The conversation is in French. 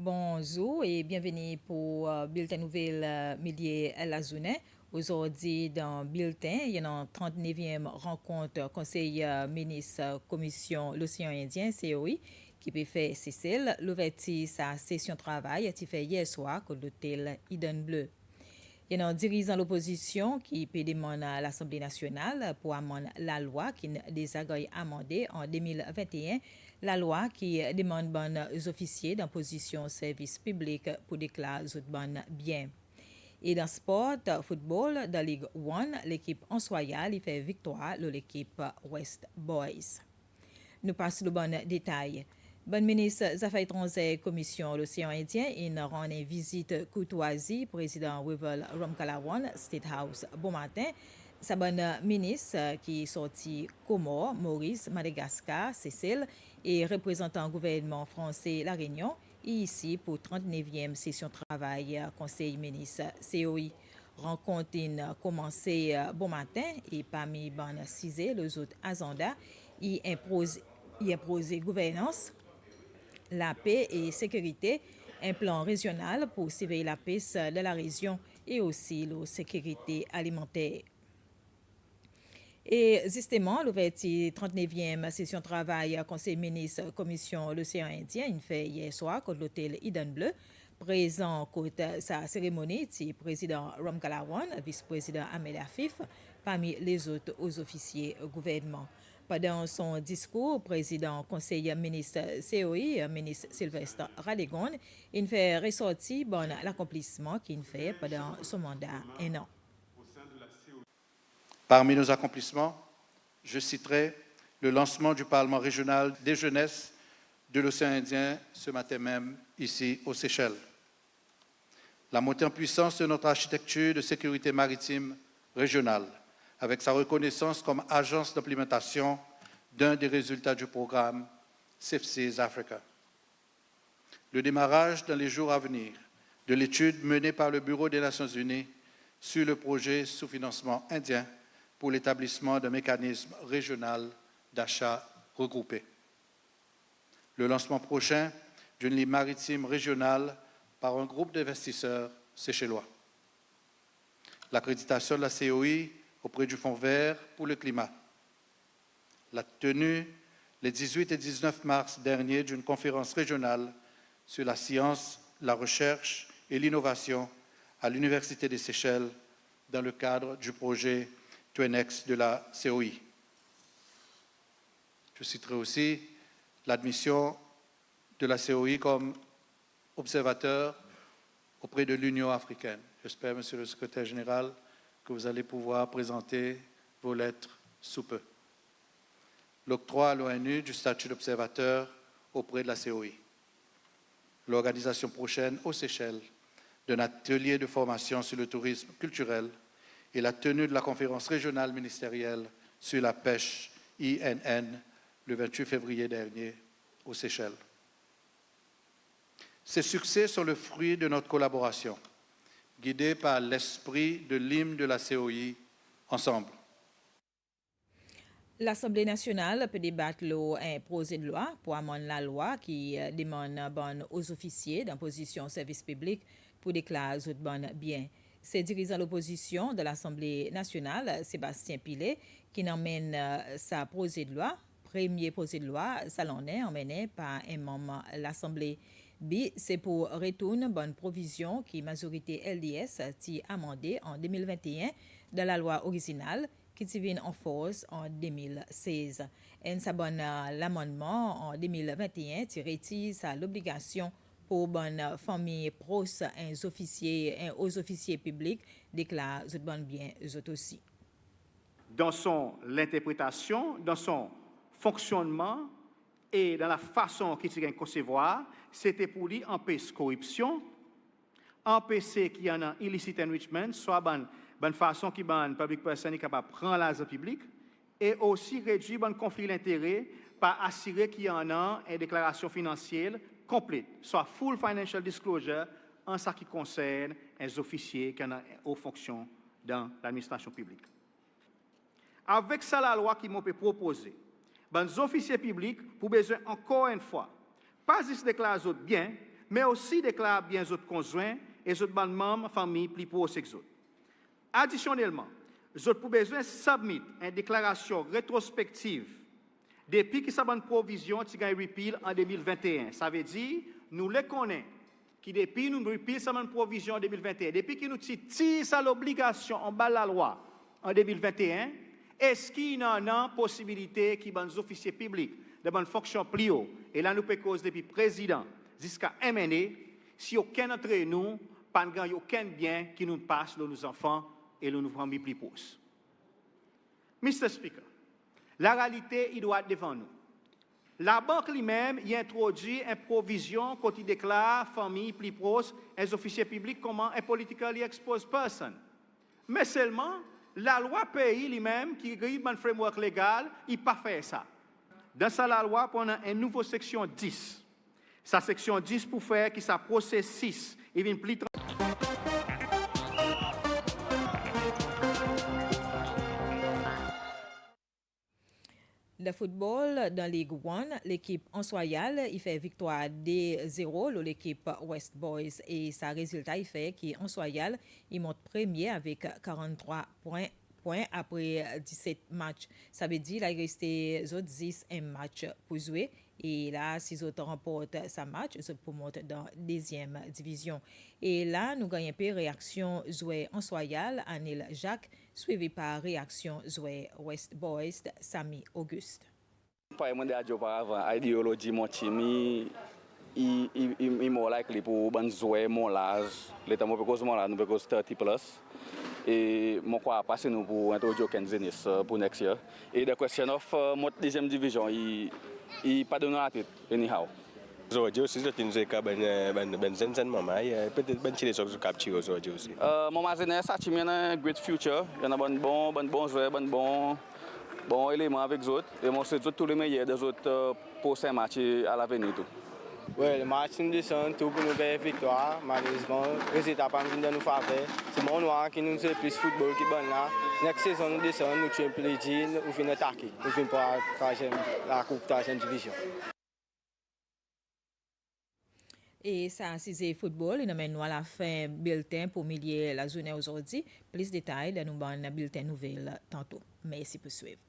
Bonjour et bienvenue pour Bulletin Nouvelle Midi à la journée. Aujourd'hui, dans Bulletin, il y a une 39e rencontre Conseil ministre Commission l'Océan Indien, COI, qui peut faire Cécile. L'ouverture sa session de travail a été fait hier soir à l'hôtel Eden Bleu. Il y a un dirigeant de l'opposition qui peut demander à l'Assemblée nationale pour amender la loi qui désagréé amendée en 2021, la loi qui demande aux officiers dans position service public pour déclarer bon bien. Et dans sport, football, dans Ligue 1, l'équipe Ansoya fait victoire de l'équipe West Boys. Nous passons au bon détail. Bon ministre des Affaires étrangères Commission l'Océan Indien il rend une visite courtoisie président Wivel Ramkalawan State House bon matin. Sa bonne ministre qui est sorti Comores, Maurice, Madagascar, Cécile et représentant gouvernement français La Réunion et ici pour 39e session de travail Conseil ministre COI. Rencontre commencé bon matin et parmi bonnes 6 les autres agendas, il impose gouvernance, la paix et sécurité, un plan régional pour surveiller la paix de la région et aussi la sécurité alimentaire. Et justement, l'ouverture 39e session de travail Conseil ministre Commission l'Océan Indien, une fait hier soir contre l'hôtel Eden Bleu. Présent côté sa cérémonie, c'est président Ramkalawan, vice-président Ahmed Afif, parmi les autres aux officiers gouvernement. Pendant son discours, président conseiller ministre COI, ministre Sylvestre Radegon, il fait ressortir l'accomplissement qu'il fait pendant son mandat 1 an. Parmi nos accomplissements, je citerai le lancement du Parlement régional des jeunesses de l'océan Indien ce matin même, ici aux Seychelles. La montée en puissance de notre architecture de sécurité maritime régionale, avec sa reconnaissance comme agence d'implémentation d'un des résultats du programme Safe Seas Africa. Le démarrage dans les jours à venir de l'étude menée par le Bureau des Nations Unies sur le projet sous financement indien pour l'établissement d'un mécanisme régional d'achat regroupé. Le lancement prochain d'une ligne maritime régionale par un groupe d'investisseurs séchellois. L'accréditation de la COI auprès du Fonds vert pour le climat. La tenue les 18 et 19 mars dernier d'une conférence régionale sur la science, la recherche et l'innovation à l'Université des Seychelles dans le cadre du projet TWINEX de la COI. Je citerai aussi l'admission de la COI comme observateur auprès de l'Union africaine. J'espère, Monsieur le Secrétaire général, que vous allez pouvoir présenter vos lettres sous peu. L'octroi à l'ONU du statut d'observateur auprès de la COI. L'organisation prochaine aux Seychelles d'un atelier de formation sur le tourisme culturel et la tenue de la conférence régionale ministérielle sur la pêche INN le 28 février dernier aux Seychelles. Ces succès sont le fruit de notre collaboration, guidée par l'esprit de l'hymne de la COI, ensemble. L'Assemblée nationale peut débattre un projet de loi pour amender la loi qui demande aux officiers dans position service public pour déclarer bon bien. C'est dirigeant l'opposition de l'Assemblée nationale, Sébastien Pilet, qui emmène sa projet de loi. Premier projet de loi, ça l'en est emmené par un membre de l'Assemblée. B, c'est pour retourner bonne provision qui majorité LDS a amendée en 2021 dans la loi originale qui vient en force en 2016. Et ça bonne l'amendement en 2021 qui retire l'obligation pour bonne famille proche aux officiers publics déclare bon bien eux aussi. Dans l'interprétation, dans son fonctionnement et dans la façon qu'il se concevoir, c'était pour lui empêcher corruption, empêcher qu'il y en a illicit enrichment, soit bonne façon qui bonne public person est capable de prendre l'argent public, et aussi réduire bon conflit d'intérêts par assurer qu'il y en a une déclaration financière complète, soit full financial disclosure en ce qui concerne les officiers qui ont aux fonctions dans l'administration publique. Avec ça, la loi qui m'a proposée, les officiers publics, pour besoin encore une fois, pas juste déclarer bien, mais aussi déclare bien les autres conjoints et les autres membres famille plus proches que autres. Additionnellement, les autres pour besoin submit une déclaration rétrospective depuis que ça bonne provision qui gagne repeal en 2021. Ça veut dire nous les connaissons qui depuis nous repeal ça bonne provision en 2021. Depuis que nous tirons ça l'obligation en bas de la loi en 2021, est-ce qu'il y a une possibilité qui les officiers publics de bonne fonction plus haut et là nous peut cause depuis président jusqu'à MNE si aucun d'entre nous pas gagne aucun bien qui nous passe de nos enfants et de nos familles plus proches. Mr. Speaker, la réalité, il doit être devant nous. La banque lui-même y introduit une provision quand il déclare famille plus proche et officiers publics comme un politically exposed person. Mais seulement, la loi pays lui-même, qui est un framework légal, il n'a pas fait ça. Dans ça, la loi, pendant une nouvelle section 10. Sa section 10 pour faire que ça procès 6, il vient plus. Le football dans Ligue 1, l'équipe Ansoyal, il fait victoire 2-0 l'équipe West Boys et sa résultat il fait qu'Ansoyal il monte premier avec 43 points après 17 matchs. Ça veut dire qu'il reste 10 matchs pour jouer. Et là, si ils remportent ce match, ils peuvent monter dans la deuxième division. Et là, nous gagnons un peu réaction jouer Ansoyal, Anil Jacques, suivi par réaction jouer West Boys, Sami Auguste. Pas moi déjà auparavant, idéologie mon team, il more likely pour ban jouer mon l'âge, l'état moi parce mon là nous parce 30 plus. Et mon quoi passer nous pour introduire Kenzenis pour next year. Et the question of mon deuxième division, il pas donné la tête anyhow. Aujourd'hui aussi, c'est une zéka ben zen maman, peut-être ben chile sur capture aujourd'hui aussi. Mon magasin ça tu mène great future, il y en a bon joueur, bon élément avec les autres et moi c'est tous les meilleurs des autres pour ces matchs à l'avenir tout. Oui, le match nous descend tout pour nous faire victoire. Malheureusement, le résultat pas venu de nous faire. C'est mon noir qui nous fait plus football qui bon là. Next saison nous descend, nous tuons plaisir, nous finissons attaquer. Nous finissons pour la coupe de la 3e division. Et ça, c'est football. Nous avons à la fin bulletin pour milier la journée aujourd'hui. Plus de détails dans nos bulletins nouvelles tantôt. Merci pour suivre.